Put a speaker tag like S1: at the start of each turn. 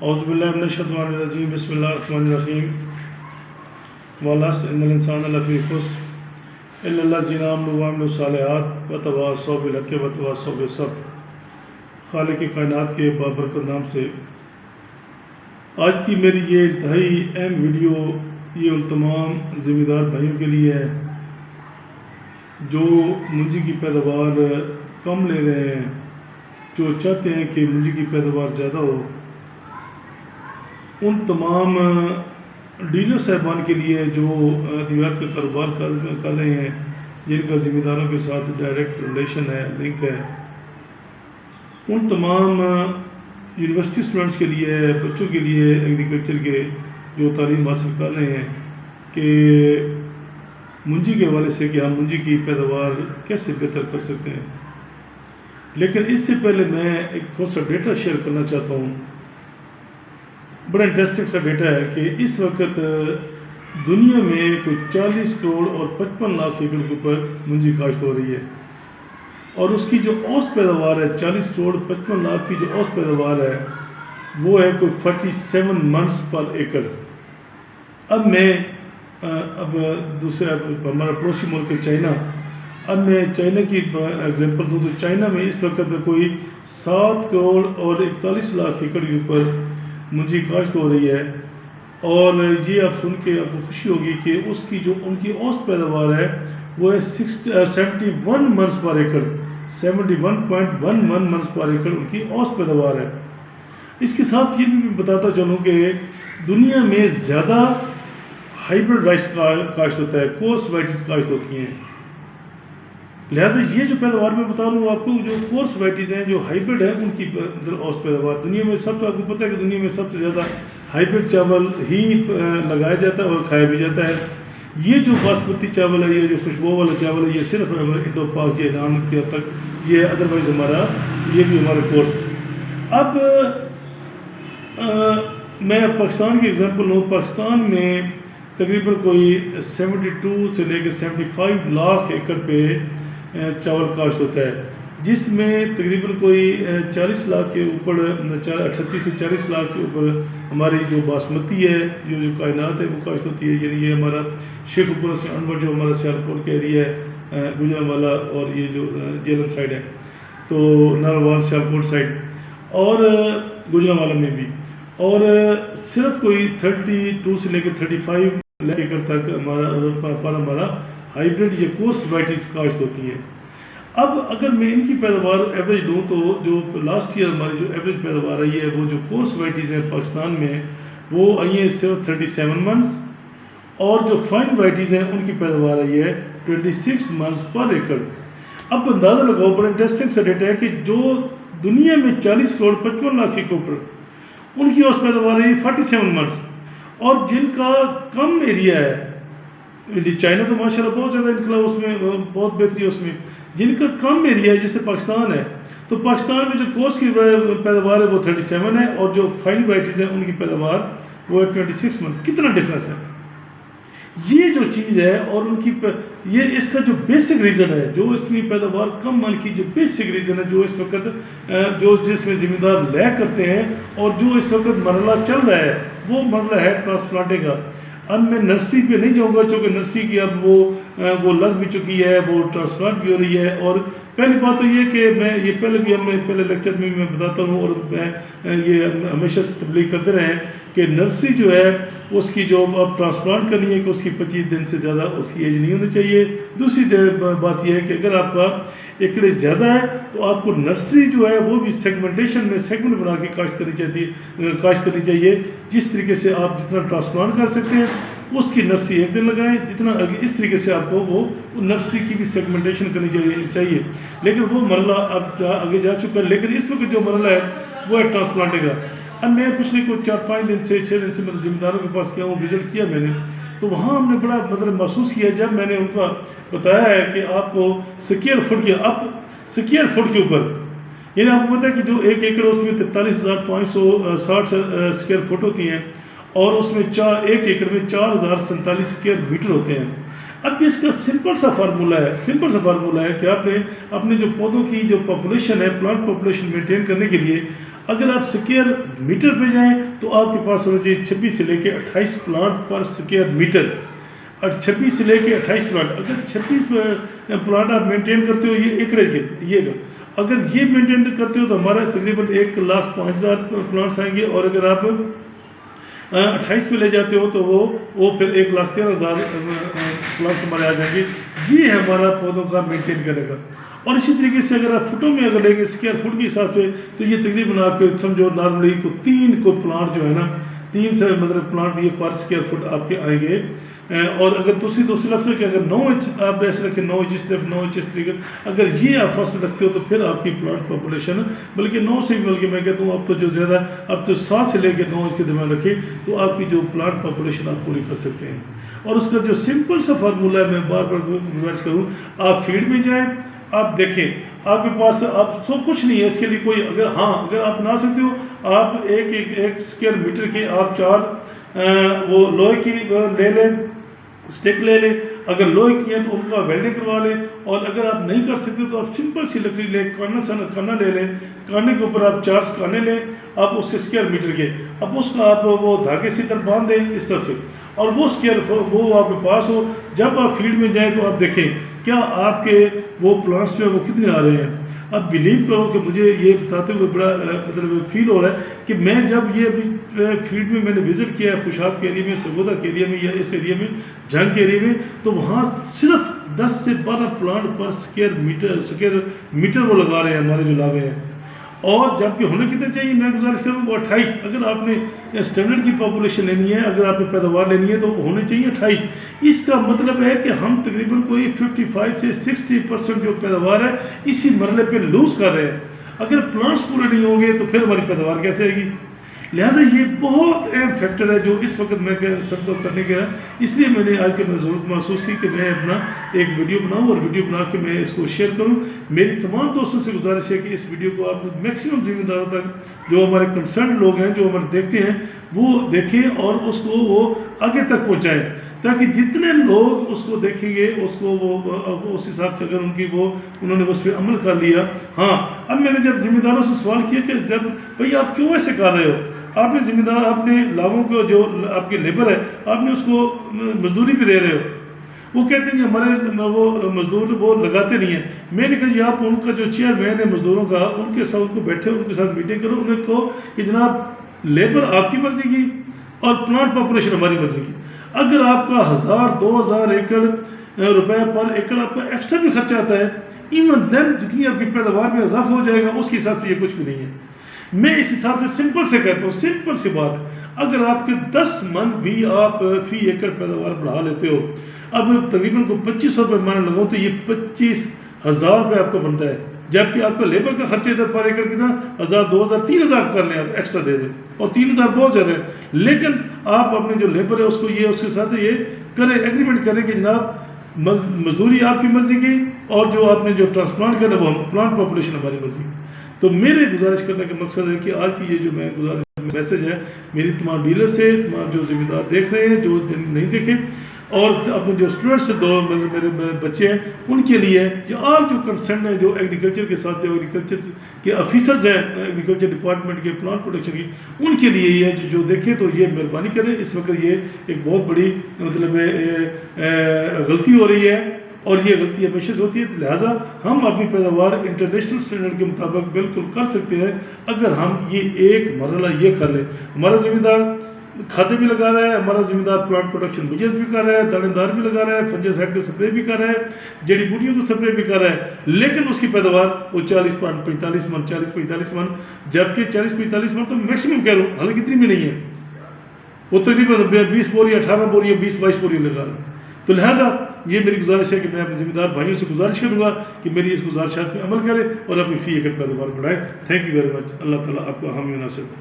S1: اعوذ باللہ من الشیطان الرجیم بسم اللہ الرحمن الرحیم والعصر ان الانسان لفی خسر الا الذین آمنوا وعملوا الصالحات وتواصوا بالحق وتواصوا بالصبر۔ خالق کائنات کے بابرکت نام سے آج کی میری یہ انتہائی اہم ویڈیو یہ ان تمام ذمہ دار بھائیوں کے لیے ہے جو منجی کی پیداوار کم لے رہے ہیں، جو چاہتے ہیں کہ منجی کی پیداوار زیادہ ہو۔ ان تمام ڈیلر صاحبان کے لیے جو ادویات کا کاروبار کر رہے ہیں، جن کا ذمہ داروں کے ساتھ ڈائریکٹ ریلیشن ہے، لنک ہے، ان تمام یونیورسٹی اسٹوڈنٹس کے لیے، بچوں کے لیے ایگریکلچر کے جو تعلیم حاصل کر رہے ہیں کہ منجی کے حوالے سے کہ ہم منجی کی پیداوار کیسے بہتر کر سکتے ہیں۔ لیکن اس سے پہلے میں ایک تھوڑا سا ڈیٹا شیئر کرنا چاہتا ہوں۔ بڑا انٹرسٹنگ سا ڈیٹا ہے کہ اس وقت دنیا میں کوئی 40 کروڑ اور 55 لاکھ ایکڑ کے اوپر منجی کاشت ہو رہی ہے، اور اس کی جو اوسط پیداوار ہے 40 کروڑ 55 لاکھ کی جو اوسط پیداوار ہے وہ ہے کوئی 47 منس پر ایکڑ۔ اب میں دوسرا ہمارا پڑوسی ملک ہے چائنا، اب میں چائنا کی ایگزامپل دوں تو چائنا میں اس وقت کوئی 7 کروڑ اور 41 لاکھ ایکڑ کے اوپر منجی کاشت ہو رہی ہے، اور یہ آپ سن کے آپ کو خوشی ہوگی کہ اس کی جو ان کی اوسط پیداوار ہے وہ ہے 71 منس پر ایکڑ، 71.11 منس پر ایکڑ ان کی اوسط پیداوار ہے۔ اس کے ساتھ یہ بھی بتاتا چلوں کہ دنیا میں زیادہ ہائیبرڈ رائس کاشت ہوتا ہے، کورس وائٹیز کاشت ہوتی ہیں۔ لہٰذا یہ جو پیداوار میں بتا رہا ہوں آپ کو، جو کورس وائٹیز ہیں، جو ہائیبرڈ ہیں، ان کی اوسط پیداوار دنیا میں سب، آپ کو پتہ ہے کہ دنیا میں سب سے زیادہ ہائیبرڈ چاول ہی لگایا جاتا ہے اور کھایا بھی جاتا ہے۔ یہ جو باسمتی چاول ہے، یہ جو خوشبو والا چاول ہے، یہ صرف انڈو پاک کے نام کے تک یہ ادروائز ہمارا یہ بھی ہمارا کورس۔ اب میں پاکستان کی ایگزامپل لوں، پاکستان میں تقریباً کوئی 72 سے لے کے 75 لاکھ ایکڑ پہ چاول کاشت ہوتا ہے، جس میں تقریباً کوئی 40 لاکھ کے اوپر 38 سے 40 لاکھ کے اوپر ہماری جو باسمتی ہے، جو کائنات ہے، وہ کاشت ہوتی ہے۔ یعنی یہ ہمارا شیخ اوپر سے انور جو ہمارا سیالکوٹ کا ایریا ہے، گجرانوالہ اور یہ جو جیلم سائڈ ہے، تو ناروال سیالکوٹ سائڈ اور گجرانوالہ میں بھی، اور صرف کوئی 32 سے لے کے 35 لاکھ ایکڑ تک ہمارا ہائیبرڈ یا کورس وائٹیز کاشت ہوتی ہیں۔ اب اگر میں ان کی پیداوار ایوریج لوں تو جو لاسٹ ایئر ہماری جو ایوریج پیداوار آئی ہے، وہ جو کورس وائٹیز ہیں پاکستان میں وہ آئی ہیں صرف 37 منس، اور جو فائن وائٹیز ہیں ان کی پیداوار آئی ہے 26 منس پر ایکڑ۔ اب اندازہ لگاؤ، بڑا انٹرسٹنگ سا ڈیٹا ہے کہ جو دنیا میں 40 کروڑ 55 لاکھ کے اوپر ان کی اوسط پیداوار ہے 47 منس، اور جن کا کم ایریا ہے، چائنا تو ماشاءاللہ بہت زیادہ انقلاب اس میں، بہت بہتری ہے اس میں، جن کا کم ایریا ہے جیسے پاکستان ہے، تو پاکستان میں جو کورس کی پیداوار ہے وہ 37 ہے، اور جو فائن وائٹیز ہیں ان کی پیداوار وہ ہے 26 منس۔ کتنا ڈفرینس ہے یہ جو چیز ہے، اور ان کی یہ اس کا جو بیسک ریزن ہے، جو اس کی پیداوار کم مال کی جو بیسک ریزن ہے، جو اس وقت جو جس میں ذمہ دار لیک کرتے ہیں، اور جو اس وقت مرحلہ چل رہا ہے وہ مرحلہ ہے ٹرانسپلانٹنگ کا۔ اب میں نرسری پہ نہیں جاؤں گا، چونکہ نرسری کی اب وہ لگ بھی چکی ہے، وہ ٹرانسپلانٹ بھی ہو رہی ہے۔ اور پہلی بات تو یہ کہ میں یہ پہلے لیکچر میں بتاتا ہوں، اور میں یہ ہمیشہ سے تبلیغ کرتے رہے ہیں کہ نرسری جو ہے اس کی جو اب ٹرانسپلانٹ کرنی ہے کہ اس کی 25 دن سے زیادہ اس کی ایج نہیں ہونی چاہیے۔ دوسری بات یہ ہے کہ اگر آپ کا ایکڑ زیادہ ہے تو آپ کو نرسری جو ہے وہ بھی سیگمنٹیشن میں سیگمنٹ بنا کے کاشت کرنی چاہیے، جس طریقے سے آپ جتنا ٹرانسپلانٹ کر سکتے ہیں اس کی نرسری ایک دن لگائیں، جتنا اس طریقے سے آپ کو وہ نرسری کی بھی سیگمنٹیشن کرنی چاہیے۔ لیکن وہ مرحلہ اب آگے جا چکا ہے، لیکن اس وقت جو مرحلہ ہے وہ ہے ٹرانسپلانٹنگ کا۔ اب میں پچھلے کوئی 4-5 دن سے 6 دن سے میرے ذمہ داروں کے پاس کیا ہوں، وزٹ کیا میں نے، تو وہاں ہم نے بڑا محسوس کیا جب میں نے ان کا بتایا ہے کہ آپ کو سکوائر فٹ کے اوپر، یعنی آپ کو پتہ ہے کہ جو 1 ایکڑ اس میں 43,560 اسکوائر فٹ ہوتی ہیں، اور اس میں 1 ایکڑ میں 4,047 اسکوائر میٹر ہوتے ہیں۔ اب اس کا سمپل سا فارمولہ ہے کہ آپ نے اپنے جو پودوں کی جو پاپولیشن ہے، پلانٹ پاپولیشن مینٹین کرنے کے لیے اگر آپ سکیئر میٹر پہ جائیں تو آپ کے پاس ہونا چاہیے 26 سے لے کے 28 پلانٹ پر سکیئر میٹر، اور 26 سے لے کے 28 پلانٹ، اگر 26 پلانٹ آپ مینٹین کرتے ہو یہ ایکریج کے یہ گا، اگر یہ مینٹین کرتے ہو تو ہمارا تقریباً 1,05,000 پلانٹس آئیں گے، اور اگر آپ 28 پہ لے جاتے ہو تو وہ پھر 1,13,000 پلانٹس ہمارے آ جائیں گے۔ یہ ہمارا پودوں کا مینٹین کرے گا۔ اور اسی طریقے سے اگر آپ فٹوں میں اگر لیں گے اسکوائر فٹ کے حساب سے تو یہ تقریباً آپ کے سمجھو نارملی کو 3 کو پلانٹ جو ہے نا 3 سے مطلب پلانٹ یہ پر اسکوائر فٹ آپ کے آئیں گے۔ اور اگر دوسری لفظ ہے کہ اگر 9 انچ آپ ایسے رکھیں 9 انچ اس طرف 9 انچ اس طریقے اگر یہ آپ فصل رکھتے ہو تو پھر آپ کی پلانٹ پاپولیشن بلکہ 9 سے بلکہ میں کہتا ہوں اب تو جو زیادہ اب تو 7 سے لے کے 9 انچ کے درمیان رکھیں تو آپ کی جو پلانٹ پاپولیشن آپ پوری کر سکتے ہیں۔ اور اس کا جو سمپل سا فارمولہ ہے میں بار بار گزارش کروں، آپ فیلڈ میں جائیں، آپ دیکھیں آپ کے پاس آپ سب کچھ نہیں ہے اس کے لیے کوئی، اگر آپ بنا سکتے ہو آپ ایک اسکوائر میٹر کے آپ 4 وہ لوہے کی لے لیں اسٹک لے لیں، اگر لوہے کی ہیں تو ان کا ویلڈنگ کروا لیں، اور اگر آپ نہیں کر سکتے تو آپ سمپل سی لکڑی لیں، کانا لے لیں، کانے کے اوپر آپ 4 کانے لیں آپ اس کے اسکوائر میٹر کے، اب اس کا آپ وہ دھاگے سے طرف باندھ دیں اس طرف سے، اور وہ اسکوائر وہ آپ کے پاس ہو، جب آپ فیلڈ میں جائیں تو آپ دیکھیں کیا آپ کے وہ پلانٹس جو ہے وہ کتنے آ رہے ہیں۔ اب بلیو کرو کہ مجھے یہ بتاتے ہوئے بڑا مطلب فیل ہو رہا ہے کہ میں جب یہ ابھی فیلڈ میں نے وزٹ کیا ہے خوشاب کے ایریا میں، سرگودا کے ایریا میں یا اس ایریا میں جنگ کے ایریا میں، تو وہاں صرف 10 سے 12 پلانٹ پر اسکوائر میٹر وہ لگا رہے ہیں ہمارے جو لاگے ہیں، اور جبکہ ہونے کتنے چاہیے میں گزارش کروں وہ 28۔ اگر آپ نے اسٹینڈرڈ کی پاپولیشن لینی ہے، اگر آپ نے پیداوار لینی ہے تو ہونے چاہیے 28۔ اس کا مطلب ہے کہ ہم تقریباً کوئی 55 سے 60% جو پیداوار ہے اسی مرحلے پہ لوز کر رہے ہیں۔ اگر پلانٹس پورے نہیں ہوں گے تو پھر ہماری پیداوار کیسے آئے گی؟ لہٰذا یہ بہت اہم فیکٹر ہے جو اس وقت میں سب کو کرنے کے اس لیے میں نے آج کے ضرورت محسوس کی کہ میں اپنا ایک ویڈیو بناؤں، اور ویڈیو بنا کے میں اس کو شیئر کروں۔ میری تمام دوستوں سے گزارش ہے کہ اس ویڈیو کو آپ میکسیمم ذمہ داروں تک جو ہمارے کنسرن لوگ ہیں جو ہمارے دیکھتے ہیں وہ دیکھیں اور اس کو وہ آگے تک پہنچائیں، تاکہ جتنے لوگ اس کو دیکھیں گے اس کو وہ اس حساب سے اگر انہوں نے اس پہ عمل کر لیا۔ ہاں اب میں نے جب ذمہ داروں سے سوال کیا کہ جب بھئی آپ کیوں ایسے کر رہے ہو، آپ نے ذمہ دار آپ نے لاگوں کو جو آپ کے لیبر ہے آپ نے اس کو مزدوری پہ دے رہے ہو، وہ کہتے ہیں کہ ہمارے وہ مزدور وہ لگاتے نہیں ہیں۔ میں نے کہا یہ آپ ان کا جو چیئرمین ہے مزدوروں کا ان کے ساتھ کو بیٹھے ان کے ساتھ میٹنگ کرو، انہیں کہو کہ جناب لیبر آپ کی مرضی کی اور پلانٹ پاپولیشن ہماری مرضی کی، اگر آپ کا 1000-2000 ایکڑ روپے پر ایکڑ آپ کا ایکسٹرا بھی خرچہ آتا ہے، ایون دین جتنی آپ کی پیداوار میں اضافہ ہو جائے گا اس کے حساب سے یہ کچھ بھی نہیں ہے۔ میں اس حساب سے سمپل سے کہتا ہوں، سمپل سی بات ہے، اگر آپ کے 10 من بھی آپ فی ایکڑ پیداوار بڑھا لیتے ہو، اب تقریباً کو 2500 روپے مانے لگاؤں تو یہ 25,000 روپے آپ کو بنتا ہے، جبکہ آپ کا لیبر کا خرچہ ادھر پر ایکڑ کتنا 1000 2000 3000 کر لیں آپ ایکسٹرا دے دیں، اور 3000 بہت زیادہ ہے، لیکن آپ اپنے جو لیبر ہے اس کو اس کے ساتھ یہ کریں ایگریمنٹ کریں کہ جناب مزدوری آپ کی مرضی کی اور جو آپ نے جو ٹرانسپلانٹ کرنا وہ پلانٹ پاپولیشن ہماری مرضی کی۔ تو میرے گزارش کرنے کا مقصد ہے کہ آج کی یہ جو میں گزارش میسج ہے میری تمام ڈیلر سے، تمام جو ذمہ دار دیکھ رہے ہیں جو نہیں دیکھیں، اور اپنے جو اسٹوڈنٹس میرے بچے ہیں ان کے لیے جو آج جو کنسرن ہے جو ایگریکلچر کے ساتھ جو ایگریکلچر کے آفیسرز ہیں ایگریکلچر ڈپارٹمنٹ کے پلانٹ پروڈکشن کی، ان کے لیے یہ جو دیکھیں تو یہ مہربانی کریں، اس وقت یہ ایک بہت بڑی مطلب غلطی ہو رہی ہے اور یہ غلطی ہمیشہ سے ہوتی ہے، لہٰذا ہم اپنی پیداوار انٹرنیشنل اسٹینڈرڈ کے مطابق بالکل کر سکتے ہیں اگر ہم یہ ایک مرحلہ یہ کر لیں۔ ہمارا ذمہ دار کھادیں بھی لگا رہا ہے، ہمارا ذمہ دار پلانٹ پروڈکشن بجنس بھی کر رہا ہے، دانے دار بھی لگا رہا ہے، فنجس سائڈ کا سپرے بھی کر رہا ہے، جڑی بوٹیوں کا سپرے بھی کر رہا ہے، لیکن اس کی پیداوار وہ 40-45 من 40-45 من، جبکہ 40-45 من تو میکسیمم کہہ رہا ہوں، حالانکہ اتنی بھی نہیں ہے، وہ تقریباً 20 بوری 18 بوری 20-22 بوری لگا رہا ہے۔ تو لہٰذا یہ میری گزارش ہے کہ میں اپنے ذمہ دار بھائیوں سے گزارش کروں گا کہ میری اس گزارشات پہ عمل کریں اور اپنی فی ایکڑ پیداوار بڑھائیں۔ تھینک یو ویری مچ، اللہ تعالیٰ آپ کو حامی و ناصر۔